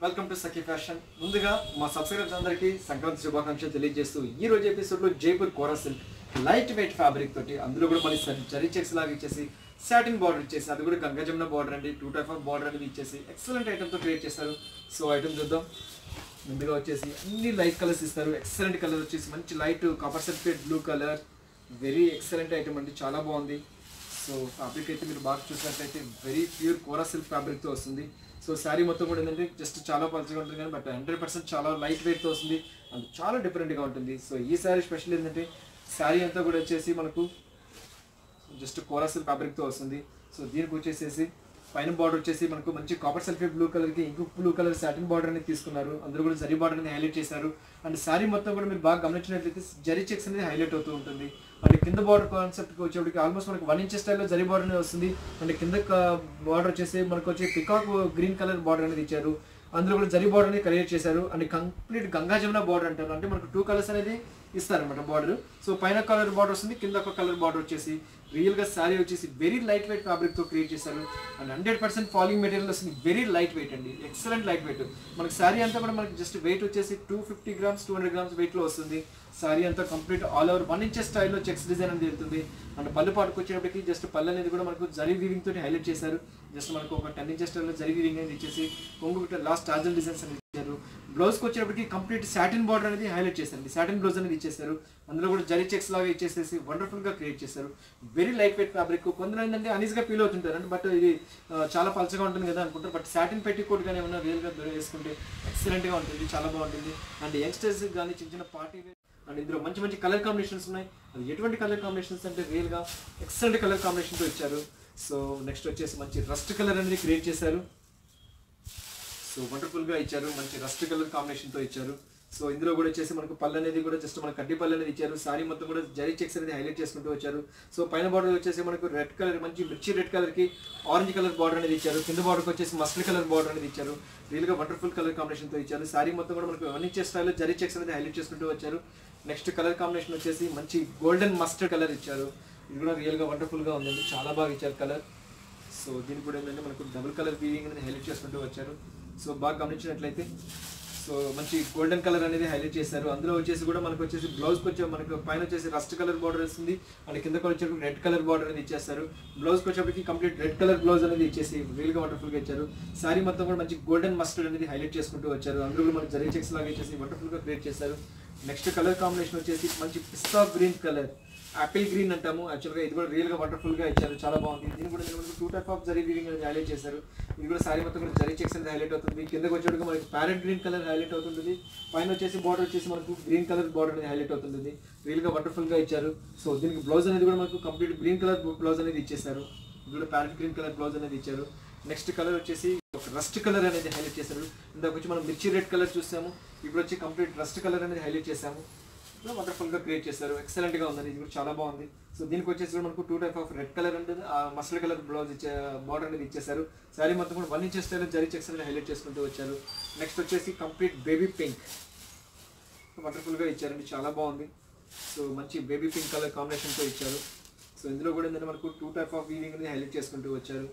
Welcome to Sakhi fashion. ముందుగా మా subscribers అందరికీ సంక్రాంతి శుభాకాంక్షలు తెలియజేస్తూ ఈ రోజు ఎపిసోడ్లో జైపూర్ కోరా సిల్క్ లైట్ వెయిట్ ఫ్యాబ్రిక్ తోటి అందులో కూడా మన జరీ చెక్స్ లాగా ఇచ్చేసి సాటిన్ బార్డర్ ఇచ్చేసి అది కూడా గంగా జమున బార్డర్ అండి 2 టైప్ ఆఫ్ బార్డర్ అనేది ఇచ్చేసి ఎక్సలెంట్ ఐటమ్తో క్రియేట్ చేస్తారు. సో ఐటమ్ చూద్దాం. ముందుగా వచ్చేసి అన్ని లైట్ కలర్స్ ఇస్తారు. ఎక్సలెంట్ కలర్ వచ్చేసి మంచి light copper sulphate blue colour, very excellent item అండి, చాలా బాగుంది. సో ఫ్యాబ్రిక్ అయితే మీరు బాగా చూసినట్లయితే వెరీ ప్యూర్ కోరా సిల్క్ ఫ్యాబ్రిక్తో వస్తుంది. సో శారీ మొత్తం కూడా ఏంటంటే జస్ట్ చాలా పల్చగా ఉంటుంది కానీ బట్ 100% చాలా లైట్ వెయిట్తో వస్తుంది అండ్ చాలా డిఫరెంట్గా ఉంటుంది. సో ఈ శారీ స్పెషల్ ఏంటంటే శారీ అంతా కూడా వచ్చేసి మనకు జస్ట్ కోరా సిల్క్ ఫ్యాబ్రిక్తో వస్తుంది. సో దీనికి వచ్చేసేసి పైన బార్డర్ వచ్చేసి మనకు మంచి కాపర్ సల్ఫేట్ బ్లూ కలర్కి ఇంకో బ్లూ కలర్ సాటిన్ బార్డర్ అనేది తీసుకున్నారు. అందులో కూడా జరీ బార్డర్ అనేది హైలైట్ చేశారు. అండ్ శారీ మొత్తం కూడా మీరు బాగా గమనించినట్లయితే జరీ చెక్స్ అనేది హైలైట్ అవుతూ ఉంటుంది. అండ్ కింద బార్డర్ కాన్సెప్ట్కి వచ్చేప్పటికి ఆల్మోస్ట్ మనకు 1 ఇంచ్ స్టైల్లో జరీ బార్డర్ అనేది వస్తుంది. అండ్ కింద బార్డర్ వచ్చేసి మనకు వచ్చి పికాక్ గ్రీన్ కలర్ బార్డర్ అనేది ఇచ్చారు. అందులో కూడా జరీ బార్డర్ అనేది క్రియేట్ చేశారు. And complete Ganga Jamuna border అంటారు, అంటే మనకు 2 కలర్స్ అనేది ఇస్తారనమాట బార్డర్. సో పైన కలర్ బార్డర్ వస్తుంది, కింద ఒక కలర్ బార్డర్ వచ్చేసి రియల్గా శారీ వచ్చేసి వెరీ లైట్ వెయిట్ ఫ్యాబ్రిక్తో క్రియేట్ చేశారు. అండ్ 100% ఫాలింగ్ మెటీరియల్ వస్తుంది, వెరీ లైట్ వెయిట్ అండి, ఎక్సలెంట్ లైట్ వెయిట్. మనకి శారీ అంతా కూడా మనకి జస్ట్ వెయిట్ వచ్చేసి 250 గ్రామ్స్ 200 గ్రామ్స్ వెయిట్లో వస్తుంది. శారీ అంతా కంప్లీట్ ఆల్ ఓవర్ 1 ఇంచ్ స్టైల్లో చెక్స్ డిజైన్ అనేది వెళ్తుంది. అండ్ పళ్ళు పాటుకు వచ్చేటప్పటికి జస్ట్ పళ్ళు అనేది కూడా మనకు జరీ వీవింగ్ తోటి హైలైట్ చేశారు. జస్ట్ మనకు ఒక 10 ఇంచ్ స్టైల్లో జరీ వీవింగ్ అనేది ఇచ్చేసి కొంగు లాస్ట్ టాజల్ డిజైన్స్ అనేది ఇచ్చారు. బ్లౌజ్కి వచ్చేటప్పటికి కంప్లీట్ సాటిన్ బార్డర్ అనేది హైలైట్ చేశారు, సాటిన్ బ్లౌజ్ అనేది ఇచ్చేసారు. అందులో కూడా జరీ చెక్స్ లాగా ఇచ్చేసేసి వండర్ఫుల్గా క్రియేట్ చేశారు. Very light weight fabric. కొందరు ఏంటంటే అనీజ్గా ఫీల్ అవుతుంటారు అంటే బట్ ఇది చాలా పల్చగా ఉంటుంది కదా అనుకుంటారు. బట్ సాటిన్ పెట్టి కోట్ కానీ ఏమన్నా రియల్గా వేసుకుంటే ఎక్సలెంట్గా ఉంటుంది, చాలా బాగుంటుంది. అండ్ యంగ్స్టర్స్ కానీ చిన్న చిన్న పార్టీ అండ్ ఇందులో మంచి మంచి కలర్ కాంబినేషన్స్ ఉన్నాయి. అది ఎటువంటి కలర్ కాంబినేషన్స్ అంటే రియల్గా ఎక్సలెంట్ కలర్ కాంబినేషన్తో ఇచ్చారు. సో నెక్స్ట్ వచ్చేసి మంచి రస్ట్ కలర్ అనేది క్రియేట్ చేశారు. సో వండర్ఫుల్గా ఇచ్చారు, మంచి రస్ట్ కలర్ కాంబినేషన్తో ఇచ్చారు. సో ఇందులో కూడా వచ్చేసి మనకు పళ్ళు అనేది కూడా జస్ట్ మన కడ్డీ పళ్ళు అనేది ఇచ్చారు. సారీ మొత్తం కూడా జరీ చెక్స్ అనేది హైలైట్ చేసుకుంటూ వచ్చారు. సో పైన బార్డర్ వచ్చేసి మనకు రెడ్ కలర్, మంచి మిర్చి రెడ్ కలర్కి ఆరెంజ్ కలర్ బార్డర్ అనేది ఇచ్చారు. కింద బార్డర్కి వచ్చేసి మస్టర్డ్ కలర్ బార్డర్ అనేది ఇచ్చారు. రియల్గా వండర్ఫుల్ కలర్ కాంబినేషన్తో ఇచ్చారు. సారీ మొత్తం కూడా మనకు 1 ఇంచ్ స్టైల్లో జరీ చెక్స్ అనేది హైలైట్ చేసుకుంటూ వచ్చారు. నెక్స్ట్ కలర్ కాంబినేషన్ వచ్చేసి మంచి గోల్డెన్ మస్టర్డ్ కలర్ ఇచ్చారు. ఇది కూడా రియల్గా వండర్ఫుల్గా ఉందండి, చాలా బాగా ఇచ్చారు కలర్. సో దీనికి కూడా ఏంటంటే మనకు డబుల్ కలర్ వీవింగ్ అనేది హైలైట్ చేసుకుంటూ వచ్చారు. సో బాగా గమనించినట్లయితే సో మంచి గోల్డెన్ కలర్ అనేది హైలైట్ చేశారు. అందులో వచ్చేసి కూడా మనకు వచ్చేసి బ్లౌజ్కి వచ్చే మనకు పైన వచ్చేసి రస్ట్ కలర్ బార్డర్ వస్తుంది. అండ్ కిందకి వచ్చేటప్పుడు రెడ్ కలర్ బార్డర్ అనేది ఇచ్చేస్తారు. బ్లౌజ్కి వచ్చేప్పటికి కంప్లీట్ రెడ్ కలర్ బ్లౌజ్ అనేది ఇచ్చేసి రియల్గా వండర్ఫుల్గా ఇచ్చారు. శారీ మొత్తం కూడా మంచి గోల్డెన్ మస్టర్డ్ అనేది హైలైట్ చేసుకుంటూ వచ్చారు. అందులో కూడా మనకి జరీ చెక్స్ లాగా ఇచ్చేసి వండర్ఫుల్గా క్రియేట్ చేశారు. నెక్స్ట్ కలర్ కాంబినేషన్ వచ్చేసి మంచి పిస్తా గ్రీన్ కలర్, యాపిల్ గ్రీన్ అంటాము యాక్చువల్గా. ఇది కూడా రియల్గా వండర్ఫుల్గా ఇచ్చారు, చాలా బాగుంది. దీన్ని కూడా 2 టైప్ ఆఫ్ జరీ వీవింగ్ అనేది హైలైట్ చేశారు. ఇది కూడా శారీ మొత్తం కూడా జరీ చెక్స్ అనేది హైలైట్ అవుతుంది. కిందకి వచ్చేటికి మనకి ప్యారెట్ గ్రీన్ కలర్ హైలైట్ అవుతుంది. పైన వచ్చేసి బార్డర్ వచ్చేసి మనకు గ్రీన్ కలర్ బార్డర్ అనేది హైలైట్ అవుతుంది. రియల్గా వండర్ఫుల్గా ఇచ్చారు. సో దీనికి బ్లౌజ్ అనేది కూడా మనకు కంప్లీట్ గ్రీన్ కలర్ బ్లౌజ్ అనేది ఇచ్చేసారు. ఇది కూడా ప్యారెట్ గ్రీన్ కలర్ బ్లౌజ్ అనేది ఇచ్చారు. నెక్స్ట్ కలర్ వచ్చేసి ఒక రస్ట్ కలర్ అనేది హైలైట్ చేశారు. ఇందాక వచ్చి మనం మిర్చి రెడ్ కలర్ చూసాము, ఇప్పుడు వచ్చి కంప్లీట్ రస్ట్ కలర్ అనేది హైలైట్ చేసాము. వండర్ఫుల్గా క్రియేట్ చేశారు, ఎక్సలెంట్గా ఉందండి, ఇది కూడా చాలా బాగుంది. సో దీనికి వచ్చేసి కూడా మనకు 2 టైప్ ఆఫ్ రెడ్ కలర్ అంటే మస్టర్డ్ కలర్ బ్లౌజ్ ఇచ్చే బార్డర్ అనేది ఇచ్చేసారు. శారీ మొత్తం కూడా 1 ఇంచ్ స్టైల్లో జరీ చెక్స్ అనేది హైలైట్ చేసుకుంటూ వచ్చారు. నెక్స్ట్ వచ్చేసి కంప్లీట్ బేబీ పింక్ వండర్ఫుల్గా ఇచ్చారండి, చాలా బాగుంది. సో మంచి బేబీ పింక్ కలర్ కాంబినేషన్తో ఇచ్చారు. సో ఇందులో కూడా ఏంటంటే మనకు 2 టైప్ ఆఫ్ వీవింగ్ అనేది హైలైట్ చేసుకుంటూ వచ్చారు.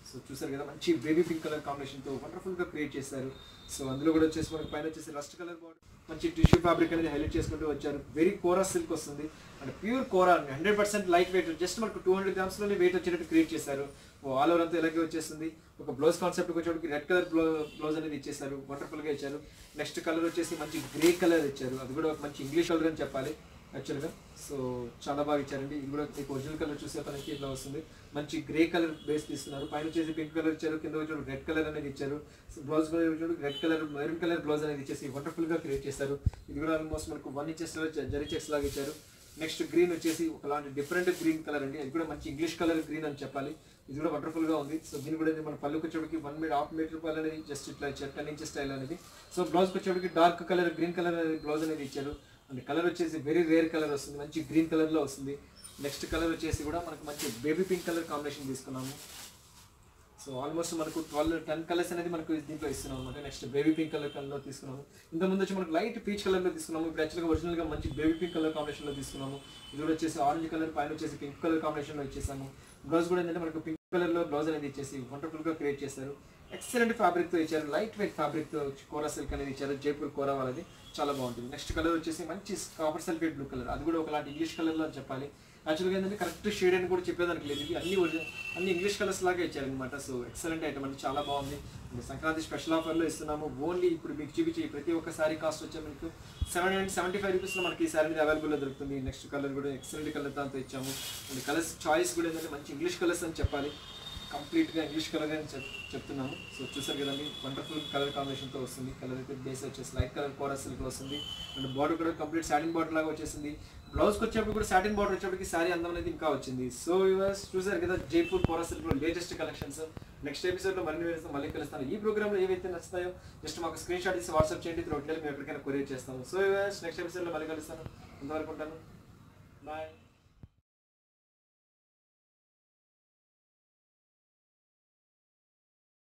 సో చూసారు కదా, మంచి బేబీ పింక్ కలర్ కాంబినేషన్తో వండర్ఫుల్గా క్రియేట్ చేశారు. సో అందులో కూడా వచ్చేసి మనకి పైన వచ్చేసి రస్ట్ కలర్ బార్డర్, మంచి టిష్యూ ఫ్యాబ్రిక్ అనేది హైలైట్ చేసుకుంటూ వచ్చారు. వెరీ కోరా సిల్క్ వస్తుంది అండ్ ప్యూర్ కోరా అండి, 100% లైట్ వెయిట్. జస్ట్ మనకు 200 గ్రామ్స్లోనే వెయిట్ వచ్చేటట్టు క్రియేట్ చేశారు. ఆల్ ఓవర్ అంతా ఇలాగే వచ్చేస్తుంది. ఒక బ్లౌజ్ కాన్సెప్ట్కి వచ్చేటప్పటికి రెడ్ కలర్ బ్లౌజ్ అనేది ఇచ్చేసారు, వండర్ఫుల్గా ఇచ్చారు. నెక్స్ట్ కలర్ వచ్చేసి మంచి గ్రే కలర్ ఇచ్చారు, అది కూడా ఒక మంచి ఇంగ్లీష్ కలర్ అని చెప్పాలి యాక్చువల్గా. సో చాలా బాగా ఇచ్చారండి. ఇది కూడా మీకు ఒరిజినల్ కలర్ చూసే పనికి ఇట్లా వస్తుంది. మంచి గ్రే కలర్ బేస్ తీసుకున్నారు. పైన వచ్చేసి పింక్ కలర్ ఇచ్చారు, కింద వచ్చి రెడ్ కలర్ అనేది ఇచ్చారు. Blouse red colour maroon colour blouse అనేది ఇచ్చేసి వండర్ఫుల్గా క్రియేట్ చేశారు. ఇది కూడా ఆల్మోస్ట్ మనకు 1 ఇంచ్ జరీ చెక్స్ లాగా ఇచ్చారు. నెక్స్ట్ గ్రీన్ వచ్చేసి ఒకలాంటి డిఫరెంట్ గ్రీన్ కలర్ అండి, అది కూడా మంచి ఇంగ్లీష్ కలర్ గ్రీన్ అని చెప్పాలి. ఇది కూడా వండర్ఫుల్గా ఉంది. సో దీని కూడా మన పళ్ళుకి వచ్చేటికి 1.5 మీటర్ పళ్ళు అనేది జస్ట్ ఇట్లా ఇచ్చారు, 10 ఇంచ్ స్టైల్ అనేది. సో బ్లౌజ్కి వచ్చేటికి డార్క్ కలర్ గ్రీన్ కలర్ అనేది బ్లౌజ్ అనేది ఇచ్చారు. అండ్ కలర్ వచ్చేసి వెరీ రేర్ కలర్ వస్తుంది, మంచి గ్రీన్ కలర్లో వస్తుంది. నెక్స్ట్ కలర్ వచ్చేసి కూడా మనకు మంచి బేబీ పింక్ కలర్ కాంబినేషన్ తీసుకున్నాము. సో ఆల్మోస్ట్ మనకు 10 కలర్స్ అనేది మనకు దీంట్లో ఇస్తున్నాం అనమాట. నెక్స్ట్ బేబీ పింక్ కలర్లో తీసుకున్నాము. ఇంతకుముందు వచ్చి మనకు లైట్ పీచ్ కలర్లో తీసుకున్నాము. ఇప్పుడు యాక్చువల్గా ఒరిజినల్గా మంచి బేబీ పింక్ కలర్ కాంబినేషన్లో తీసుకున్నాము. ఇది కూడా వచ్చేసి ఆరెంజ్ కలర్, పైన వచ్చేసి పింక్ కలర్ కాంబినేషన్లో ఇచ్చేసాము. బ్లౌజ్ కూడా ఏంటంటే మనకు పింక్ కలర్లో బ్లౌజ్ అనేది ఇచ్చేసి వండర్ఫుల్గా క్రియేట్ చేశారు. ఎక్సలెంట్ ఫ్యాబ్రిక్తో ఇచ్చారు, లైట్ వెయిట్ ఫ్యాబ్రిక్తో కోరా సిల్క్ అనేది ఇచ్చారు, జైపూర్ కోరా వాళ్ళది చాలా బాగుంటుంది. నెక్స్ట్ కలర్ వచ్చేసి మంచి కాపర్ సల్ఫేట్ బ్లూ కలర్, అది కూడా ఒకలాంటి ఇంగ్లీష్ కలర్లో అని చెప్పాలి. యాక్చువల్గా ఏంటంటే కరెక్ట్ షేడ్ అని కూడా చెప్పేదానికి లేదు, ఇది అన్ని ఇంగ్లీష్ కలర్స్ లాగా ఇచ్చారనమాట. సో ఎక్సలెంట్ ఐటమ్ అండి, చాలా బాగుంది. సంక్రాంతి స్పెషల్ ఆఫర్లో ఇస్తున్నాము. ఓన్లీ ఇప్పుడు మీకు చూపించి ప్రతి ఒక్క సారీ కాస్ట్ వచ్చే మీకు 775 రూపీస్లో మనకి ఈ సారీ మీద అవైలబుల్లో దొరుకుతుంది. నెక్స్ట్ కలర్ కూడా ఎక్సలెంట్ కలర్ దాంతో ఇచ్చాము. అండ్ కలర్స్ చాయిస్ కూడా ఏంటంటే మంచి ఇంగ్లీష్ కలర్స్ అని చెప్పాలి, కంప్లీట్గా ఇంగ్లీష్ కలర్ అని చెప్తున్నాము. సో చూసారు కదండి, వండర్ఫుల్ కలర్ కాంబినేషన్తో వస్తుంది. కలర్ అయితే బేస్ వచ్చేసి లైట్ కలర్ కోరా సిల్క్లో వస్తుంది. అండ్ బార్డర్ కూడా కంప్లీట్ సాటిన్ బార్డర్ లాగా వచ్చేసింది. బ్లౌజ్కి వచ్చేప్పుడు కూడా సాటిన్ బార్డర్ వచ్చేప్పటికి సారీ అందం అనేది ఇంకా వచ్చింది. సో వ్యూవర్స్ చూసారు కదా జైపూర్ కోరా సిల్క్లో లేటెస్ట్ కలెక్షన్స్. నెక్స్ట్ ఎపిసోడ్లో మళ్ళీ కలుస్తాను. ఈ ప్రోగ్రామ్లో ఏవైతే నచ్చుతాయో జస్ట్ మాకు స్క్రీన్ షాట్ ఇచ్చి వాట్సాప్ చేయండి, త్రూ మేము ఎక్కడికైనా కొరియర్ చేస్తాము. సో వ్యూవర్స్ నెక్స్ట్ ఎపిసోడ్లో మళ్ళీ కలుస్తాను, అంతవరకు ఉంటాను, బాయ్.